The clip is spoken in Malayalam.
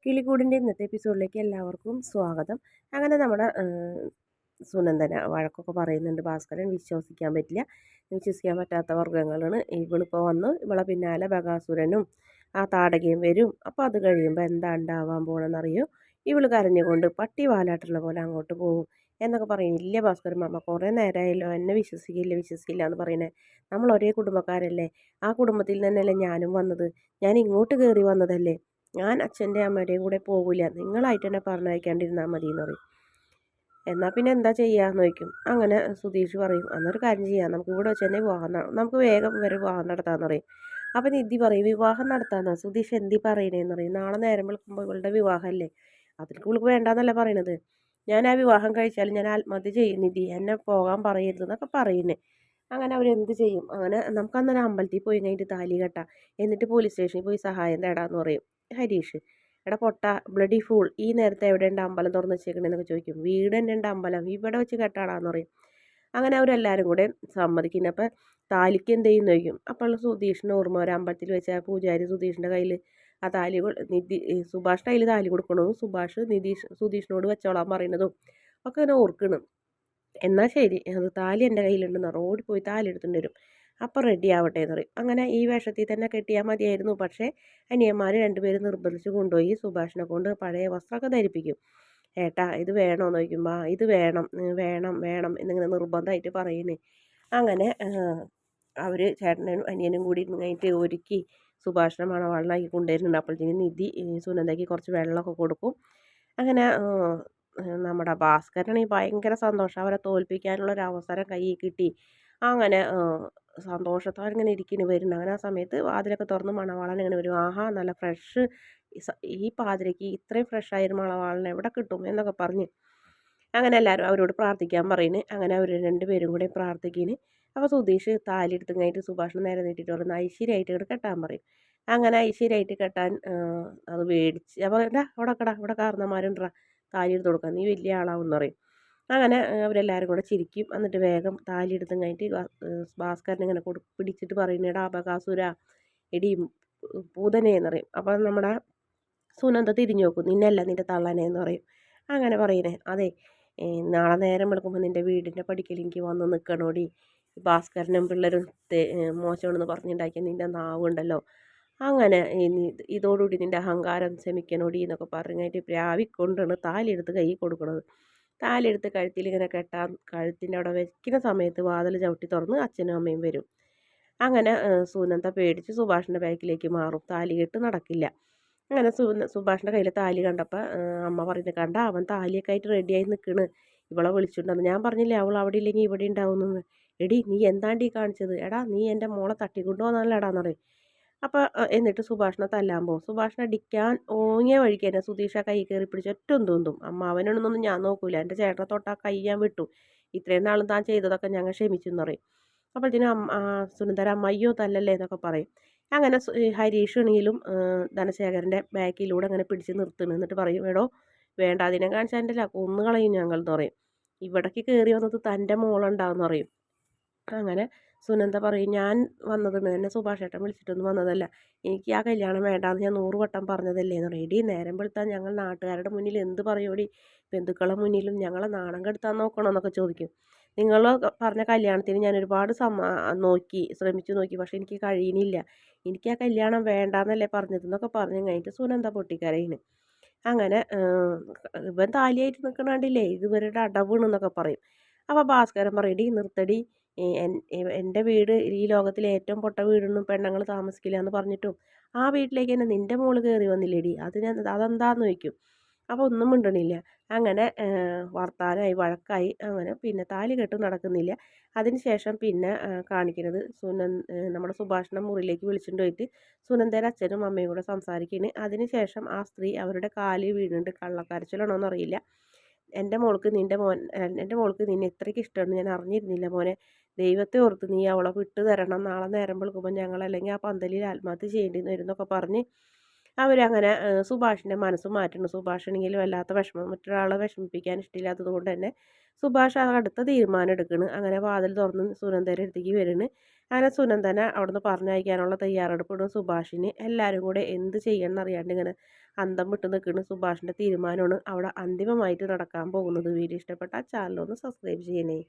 കിളിക്കൂടിൻ്റെ ഇന്നത്തെ എപ്പിസോഡിലേക്ക് എല്ലാവർക്കും സ്വാഗതം. അങ്ങനെ നമ്മുടെ സുനന്ദന വഴക്കൊക്കെ പറയുന്നുണ്ട്. ഭാസ്കരൻ വിശ്വസിക്കാൻ പറ്റില്ല, വിശ്വസിക്കാൻ പറ്റാത്ത വർഗ്ഗങ്ങളാണ്. ഇവളിപ്പോൾ വന്നു, ഇവളെ പിന്നാലെ ബകാസുരനും ആ താടകയും വരും. അപ്പോൾ അത് കഴിയുമ്പോൾ എന്താ ഉണ്ടാവാൻ പോകണമെന്നറിയോ? ഇവള് കരഞ്ഞുകൊണ്ട് പട്ടി വാലാട്ടുള്ള പോലെ അങ്ങോട്ട് പോകും എന്നൊക്കെ പറയും. ഇല്ല ഭാസ്കരൻ മാമ, കുറേ നേരമായല്ലോ എന്നെ വിശ്വസിക്കില്ല വിശ്വസിക്കില്ല എന്ന് പറയുന്നത്. നമ്മൾ ഒരേ കുടുംബക്കാരല്ലേ, ആ കുടുംബത്തിൽ തന്നെയല്ലേ ഞാനും വന്നത്, ഞാൻ ഇങ്ങോട്ട് കയറി വന്നതല്ലേ, ഞാൻ അച്ഛൻ്റെ അമ്മയുടെയും കൂടെ പോകില്ല, നിങ്ങളായിട്ട് തന്നെ പറഞ്ഞയക്കാണ്ടിരുന്നാൽ മതി എന്ന് പറയും. എന്നാൽ പിന്നെ എന്താ ചെയ്യാന്ന് ചോദിക്കും. അങ്ങനെ സുധീഷ് പറയും, അന്നൊരു കാര്യം ചെയ്യാം, നമുക്ക് ഇവിടെ വെച്ച് തന്നെ നമുക്ക് വേഗം വരെ വിവാഹം നടത്താമെന്ന് പറയും. അപ്പം നിധി പറയും, വിവാഹം നടത്താമെന്ന്. സുധീഷ് എന്തി പറയണേന്ന് പറയും. നാളെ നേരം വിളിക്കുമ്പോൾ ഇവളുടെ വിവാഹമല്ലേ, അതിലേക്ക് ഇവൾക്ക് വേണ്ടാന്നല്ല പറയണത്. ഞാൻ ആ വിവാഹം കഴിച്ചാൽ ഞാൻ ആത്മഹത്യ ചെയ്യും നിധി, എന്നെ പോകാൻ പറയരുത് എന്നൊക്കെ പറയുന്നേ. അങ്ങനെ അവരെന്ത് ചെയ്യും. അങ്ങനെ നമുക്ക് അന്നേരം അമ്പലത്തിൽ പോയി കഴിഞ്ഞിട്ട് താലി കെട്ടാം, എന്നിട്ട് പോലീസ് സ്റ്റേഷനിൽ പോയി സഹായം തേടാന്ന് പറയും ഹരീഷ്. എടാ പൊട്ട ബ്ലഡി ഫൂൾ, ഈ നേരത്തെ എവിടെയുണ്ട് അമ്പലം തുറന്ന് വെച്ചേക്കണേന്നൊക്കെ ചോദിക്കും. വീട് തന്നെ ഉണ്ട് അമ്പലം, ഇവിടെ വെച്ച് കെട്ടാടാന്ന് പറയും. അങ്ങനെ അവരെല്ലാവരും കൂടെ സമ്മതിക്കുന്നു. അപ്പം താലിക്ക് എന്ത് ചെയ്യുന്നു ചോദിക്കും. അപ്പോൾ സുധീഷിന് ഓർമ്മ വരും, അമ്പലത്തിൽ വെച്ച പൂജാരി സുധീഷിൻ്റെ കയ്യിൽ ആ താലി സുഭാഷിൻ്റെ കയ്യിൽ താലി കൊടുക്കണതും സുഭാഷ് സുധീഷിനോട് വെച്ചോളാൻ പറയുന്നതും ഒക്കെ ഇങ്ങനെ ഓർക്കണം. എന്നാൽ ശരി, അത് താലി എൻ്റെ കയ്യിലുണ്ടെന്ന് പറഞ്ഞു ഓടിപ്പോയി താലി എടുത്തുകൊണ്ട് വരും. അപ്പോൾ റെഡി ആവട്ടെ എന്ന് പറയും. അങ്ങനെ ഈ വേഷത്തിൽ തന്നെ കെട്ടിയാൽ മതിയായിരുന്നു. പക്ഷേ അനിയന്മാർ രണ്ടുപേരും നിർബന്ധിച്ച് കൊണ്ടുപോയി സുഭാഷിനെ കൊണ്ട് പഴയ വസ്ത്രമൊക്കെ ധരിപ്പിക്കും. ഏട്ടാ ഇത് വേണമെന്ന് ചോദിക്കുമ്പോൾ ഇത് വേണം വേണം വേണം എന്നിങ്ങനെ നിർബന്ധമായിട്ട് പറയുന്നേ. അങ്ങനെ അവർ ചേട്ടനും അനിയനും കൂടി ഇരുന്നിട്ട് ഒരുക്കി സുഭാഷിനെ മണവാളനാക്കി കൊണ്ടുവരുന്നുണ്ട്. അപ്പോഴത്തേക്കും നിധി സുനന്ദയ്ക്ക് കുറച്ച് വെള്ളമൊക്കെ കൊടുക്കും. അങ്ങനെ നമ്മുടെ ഭാസ്കരനാണെങ്കിൽ ഭയങ്കര സന്തോഷം, അവരെ തോൽപ്പിക്കാനുള്ള ഒരു അവസരം കയ്യിൽ കിട്ടി. അങ്ങനെ സന്തോഷത്തോടെ ഇങ്ങനെ ഇരിക്കുന്നു വരുന്നു. അങ്ങനെ ആ സമയത്ത് വാതിലൊക്കെ തുറന്ന് മണവാളൻ ഇങ്ങനെ വരും. ആഹാ നല്ല ഫ്രഷ്, ഈ പാതിരയ്ക്ക് ഇത്രയും ഫ്രഷായൊരു മണവാളൻ എവിടെ കിട്ടും എന്നൊക്കെ പറഞ്ഞ് അങ്ങനെ എല്ലാവരും അവരോട് പ്രാർത്ഥിക്കാൻ പറയുന്നു. അങ്ങനെ അവർ രണ്ടുപേരും കൂടെ പ്രാർത്ഥിക്കുന്നു. അപ്പോൾ സുധീഷ് താലി എടുത്ത് കഴിഞ്ഞിട്ട് സുഭാഷിന് നേരെ നീട്ടിയിട്ട് പറയുന്നത് ഐശ്വര്യമായിട്ട് ഇവിടെ കെട്ടാൻ പറയും. അങ്ങനെ ഐശ്വര്യമായിട്ട് കെട്ടാൻ അത് മേടിച്ച് അപ്പോൾ ഇവിടെ കാരണന്മാരുണ്ടാ താലി എടുത്ത് കൊടുക്കാം, നീ വലിയ ആളാവെന്ന് പറയും. അങ്ങനെ അവരെല്ലാവരും കൂടെ ചിരിക്കും. എന്നിട്ട് വേഗം താലി എടുത്തും കഴിഞ്ഞിട്ട് ഭാസ്കരൻ ഇങ്ങനെ പിടിച്ചിട്ട് പറയുന്നത് എടാ ബകാസുര, എടി പൂതനേന്ന് പറയും. അപ്പം നമ്മുടെ സുനന്ദ തിരിഞ്ഞു നോക്കും, നിന്നല്ല നിൻ്റെ തള്ളനേന്ന് പറയും. അങ്ങനെ പറയുന്നേ, അതെ നാളെ നേരം വെളുക്കുമ്പോൾ നിൻ്റെ വീടിൻ്റെ പടിക്കൽ എനിക്ക് വന്ന് നിൽക്കണോടി, ഭാസ്കരനും പിള്ളേരും മോശമാണെന്ന് പറഞ്ഞുണ്ടാക്കിയ നിൻ്റെ നാവുണ്ടല്ലോ, അങ്ങനെ ഇതോടുകൂടി നിൻ്റെ അഹങ്കാരം ശമിക്കണോടി എന്നൊക്കെ പറഞ്ഞിട്ട് പ്രാവിക്കൊണ്ടാണ് താലി എടുത്ത് കൈ കൊടുക്കുന്നത്. താലി എടുത്ത് കഴുത്തിൽ ഇങ്ങനെ കെട്ടാൻ കഴുത്തിൻ്റെ അവിടെ വെക്കുന്ന സമയത്ത് വാതിൽ ചവിട്ടി തുറന്ന് അച്ഛനും അമ്മയും വരും. അങ്ങനെ സുനന്ദ പേടിച്ച് സുഭാഷിൻ്റെ ബാക്കിലേക്ക് മാറും, താലി കെട്ട് നടക്കില്ല. അങ്ങനെ സുഭാഷിൻ്റെ കയ്യിൽ താലി കണ്ടപ്പോൾ അമ്മ പറയുന്നത് കണ്ട അവൻ താലിയൊക്കെ ആയിട്ട് റെഡിയായി നിൽക്കണ്, ഇവളെ വിളിച്ചിട്ടുണ്ടെന്ന്. ഞാൻ പറഞ്ഞില്ലേ അവൾ അവിടെ ഇല്ലെങ്കിൽ ഇവിടെ ഉണ്ടാവുമെന്ന്. എടി നീ എന്താണ്ടി കാണിച്ചത്, എടാ നീ എൻ്റെ മോളെ തട്ടിക്കൊണ്ടു വന്നല്ലേടാന്ന് പറയും. അപ്പോൾ എന്നിട്ട് സുഭാഷിനെ തല്ലാൻ പോകും. സുഭാഷിനെ അടിക്കാൻ ഓങ്ങിയ വഴിക്ക് തന്നെ സുധീഷ കൈ കയറി പിടിച്ച് ഒറ്റ തോന്നും. അമ്മ അവനൊന്നും ഞാൻ നോക്കൂല, എൻ്റെ ചേട്ടനെ തൊട്ടാ കൈ ഞാൻ വിട്ടു, ഇത്രയും നാളും താൻ ചെയ്തതൊക്കെ ഞങ്ങൾ ക്ഷമിച്ചു എന്ന് പറയും. അപ്പോഴത്തേനും സുനന്ദര അമ്മ അയ്യോ തല്ലല്ലേ എന്നൊക്കെ പറയും. അങ്ങനെ ഹരീഷാണെങ്കിലും ധനശേഖരൻ്റെ ബാക്കിലൂടെ അങ്ങനെ പിടിച്ച് നിർത്തുന്നു. എന്നിട്ട് പറയും എടോ വേണ്ട അതിനെ കാണിച്ചാൽ എൻ്റെ കൊന്നു കളയും ഞങ്ങൾ എന്ന് പറയും. ഇവിടേക്ക് കയറി വന്നത് തൻ്റെ മോളുണ്ടാവെന്ന് പറയും. അങ്ങനെ സുനന്ദ പറയും ഞാൻ വന്നതെന്ന് എന്നെ സുഭാഷ് ഏട്ടൻ വിളിച്ചിട്ടൊന്നും വന്നതല്ല, എനിക്ക് ആ കല്യാണം വേണ്ടാന്ന് ഞാൻ 100 വട്ടം പറഞ്ഞതല്ലേ എന്ന് പറയും. എടീ നേരം വെളുത്താൽ ഞങ്ങൾ നാട്ടുകാരുടെ മുന്നിൽ എന്ത് പറയൂടി, ബന്ധുക്കളുടെ മുന്നിലും ഞങ്ങളെ നാണം കെടുത്താൻ നോക്കണമെന്നൊക്കെ ചോദിക്കും. നിങ്ങൾ പറഞ്ഞ കല്യാണത്തിന് ഞാൻ ഒരുപാട് ശ്രമിച്ചു നോക്കി, പക്ഷെ എനിക്ക് കഴിയുന്നില്ല, എനിക്ക് ആ കല്യാണം വേണ്ടാന്നല്ലേ പറഞ്ഞതെന്നൊക്കെ പറഞ്ഞു കഴിഞ്ഞിട്ട് സുനന്ദ പൊട്ടിക്കരയിന്. അങ്ങനെ ഇവൻ താലിയായിട്ട് നിൽക്കണണ്ടില്ലേ ഇതുവരുടെ അടവണെന്നൊക്കെ പറയും. അപ്പോൾ ഭാസ്കരൻ പറയും എടീ നിർത്തടി, എൻ്റെ വീട് ഈ ലോകത്തിലെ ഏറ്റവും പൊട്ട വീടൊന്നും പെണ്ണുങ്ങൾ താമസിക്കില്ല എന്ന് പറഞ്ഞിട്ടും ആ വീട്ടിലേക്ക് തന്നെ നിൻ്റെ മോള് കയറി വന്നില്ലേടി, അതെന്താന്ന് ചോദിക്കും. അപ്പോൾ ഒന്നും മിണ്ടണില്ല. അങ്ങനെ വർത്താനമായി വഴക്കായി. അങ്ങനെ പിന്നെ താലി കെട്ട് നടക്കുന്നില്ല. അതിന് ശേഷം പിന്നെ കാണിക്കുന്നത് നമ്മുടെ സുഭാഷിനെ മുറിയിലേക്ക് വിളിച്ചുകൊണ്ട് പോയിട്ട് സുനന്ദയുടെ അച്ഛനും അമ്മയും കൂടെ സംസാരിക്കുന്നു. അതിന് ശേഷം ആ സ്ത്രീ അവരുടെ കാലിൽ വീണുണ്ട്, കള്ളക്കരച്ചിലാണോ എന്നറിയില്ല. എൻ്റെ മോൾക്ക് നിന്നെ ഇത്രയ്ക്ക് ഇഷ്ടമാണ് ഞാൻ അറിഞ്ഞിരുന്നില്ല മോനെ, ദൈവത്തെ ഓർത്ത് നീ അവളെ വിട്ടു തരണം, നാളെ നേരം വെളുക്കുമ്പോൾ ഞങ്ങൾ അല്ലെങ്കിൽ ആ പന്തലിൽ ആത്മഹത്യ ചെയ്യേണ്ടി വരുന്നൊക്കെ പറഞ്ഞ് അവരങ്ങനെ സുഭാഷിൻ്റെ മനസ്സ് മാറ്റുന്നു. സുഭാഷാണെങ്കിൽ വല്ലാത്ത വിഷമം, മറ്റൊരാളെ വിഷമിപ്പിക്കാൻ ഇഷ്ടമില്ലാത്തത് കൊണ്ട് തന്നെ സുഭാഷ് അടുത്ത തീരുമാനം എടുക്കുന്നു. അങ്ങനെ വാതിൽ തുറന്ന് സുനന്ദയുടെ അടുത്തേക്ക് വരുന്നു. അങ്ങനെ സുനന്ദനെ അവിടുന്ന് പറഞ്ഞയക്കാനുള്ള തയ്യാറെടുപ്പിടും സുഭാഷിന്. എല്ലാവരും കൂടെ എന്ത് ചെയ്യണമെന്ന് അറിയാണ്ട് ഇങ്ങനെ അന്തം വിട്ട് നിൽക്കുന്ന സുഭാഷിൻ്റെ തീരുമാനമാണ് അവിടെ അന്തിമമായിട്ട് നടക്കാൻ പോകുന്നത്. വീഡിയോ ഇഷ്ടപ്പെട്ടാൽ ചാനൽ ഒന്ന് സബ്സ്ക്രൈബ് ചെയ്യണേ.